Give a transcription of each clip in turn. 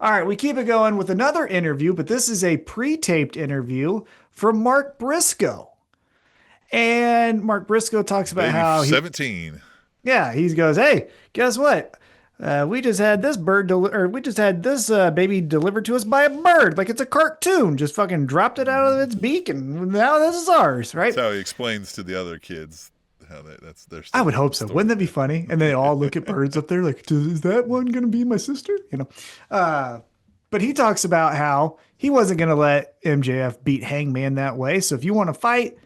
All right, we keep it going with another interview, but this is a pre-taped interview from Mark Briscoe. And Mark Briscoe talks about Baby how 17. he goes, "Hey, guess what? We just had this we just had this baby delivered to us by a bird, like it's a cartoon. Just fucking dropped it out of its beak, and now this is ours, That's right?" how he explains to the other kids how that's their I would story in hope the so. story. Wouldn't that be funny? And they all look at birds up there, like, is that one gonna be my sister? Uh, but he talks about how he wasn't gonna let MJF beat Hangman that way. So if you want to fight,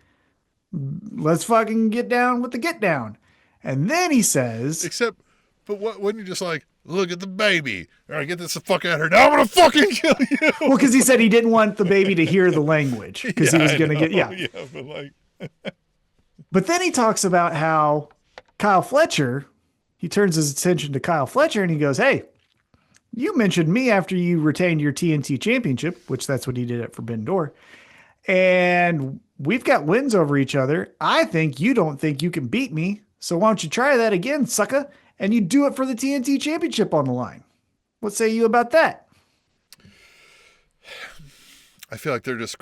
let's fucking get down with the get down. And then he says, Except, but what? Wouldn't you just like look at the baby? All right, get this the fuck out of here. Now I'm gonna fucking kill well, you. because he said he didn't want the baby to hear the language because Yeah, he was I gonna know. get, yeah. Yeah, but like, But then he talks about how Kyle Fletcher, he turns his attention to Kyle Fletcher and he goes, "Hey, you mentioned me after you retained your TNT Championship," which that's what he did at Forbidden Door. "And we've got wins over each other. I think you don't think you can beat me. So why don't you try that again, sucker? And you do it for the TNT Championship on the line. What say you about that?" I feel like they're just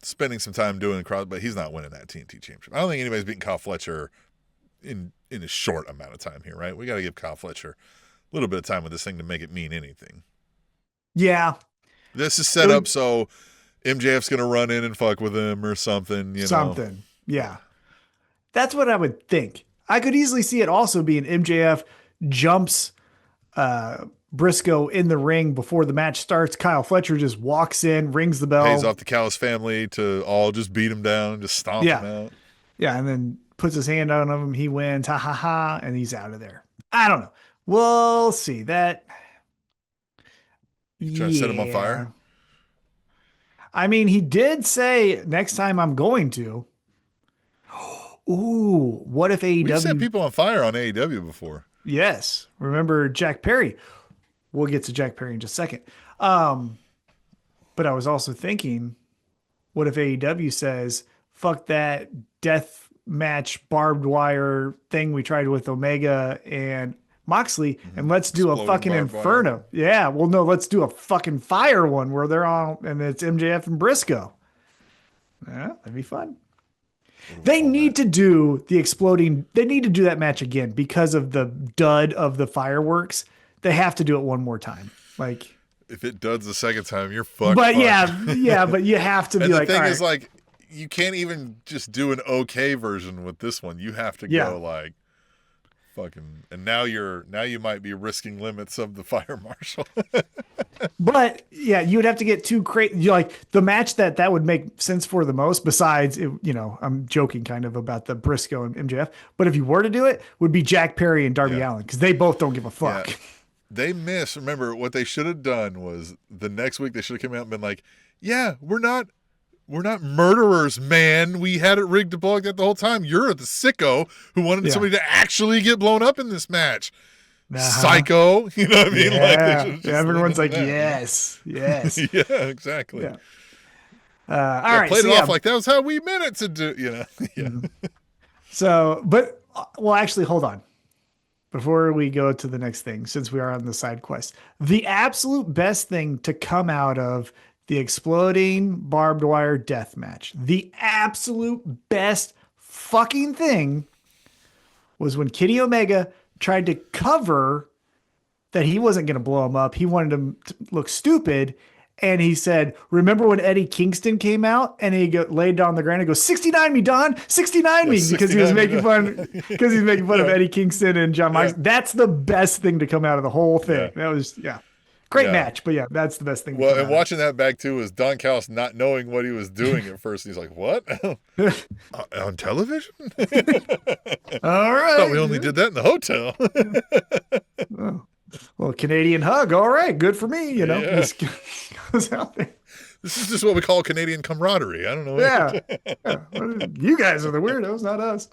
spending some time doing cross, but he's not winning that TNT championship. I don't think anybody's beating Kyle Fletcher in a short amount of time here, right? We got to give Kyle Fletcher a little bit of time with this thing to make it mean anything. Yeah, This is it set up would so MJF's gonna run in and fuck with him or something. something. Yeah, that's what I would think. I could easily see it also being MJF jumps Briscoe in the ring before the match starts. Kyle Fletcher just walks in, rings the Pays bell. off the Callis family to all just beat him down, just stomp him Yeah, out. yeah, and then puts his hand on him. He wins, ha ha ha, and he's out of there. I don't know. We'll see that. You trying to set him on Yeah. fire? I mean, he did say next time I'm going to. Ooh, what if We've set AEW? people on fire on AEW before. Yes. Remember Jack Perry? We'll get to Jack Perry in just a second. Um, but I was also thinking, what if AEW says, fuck that death match barbed wire thing we tried with Omega and Moxley, and let's do a Exploding fucking barbed wire. Inferno. Yeah, well, no, let's do a fucking fire one where they're on, and it's MJF and Briscoe. Yeah, that'd be fun. They On need that. to do the exploding. They need to do that match again because of the dud of the fireworks. They have to do it one more time. Like, If it duds the second time, you're fucked. but Fuck. yeah, but you have to be And the like, all thing right, is, like, you can't even just do an okay version with this one. You have to yeah. go like fucking. And now you might be risking limits of the fire marshal. But yeah, you would have to get too crazy. Like the match that would make sense for the most, besides, I'm joking kind of about the Briscoe and MJF. But if you were to do it, would be Jack Perry and Darby Yeah. Allin because they both don't give a Yeah. fuck. They miss. Remember what they should have done was the next week they should have come out and been like, "Yeah, we're not murderers, man. We had it rigged to blow like that the whole time. You're the sicko who wanted Yeah. somebody to actually get blown up in this match. Uh-huh. Psycho." You know what I mean? Yeah. Like they should just Everyone's like, leaned into that, yes, yes. Yeah, exactly. Yeah. All Yeah, right. played So it yeah. off like that was how we meant it to do. Yeah. Mhm. So, but well, actually, hold on. Before we go to the next thing, since we are on the side quest, the absolute best thing to come out of the exploding barbed wire death match, the absolute best fucking thing was when Kenny Omega tried to cover that he wasn't going to blow him up. He wanted him to look stupid. And he said, remember when Eddie Kingston came out and he laid down on the ground and goes, 69 me, Don, 69 me, Yeah, because he was 69 me, making fun, because he's making fun of Yeah. Eddie Kingston and John Moxley. Yeah. That's the best thing to come out of the whole thing. Yeah. That was, great Yeah. match. But yeah, that's the best thing. To Well, come and out of watching that back too was Don Callis not knowing what he was doing at first. He's like, "What? it. On television? All right. Thought we only did that in the hotel." Oh. Well, Canadian hug. All right. Good for me. Yeah. Just goes out there. This is just what we call Canadian camaraderie. I don't know. Yeah. Yeah. You guys are the weirdos, not us.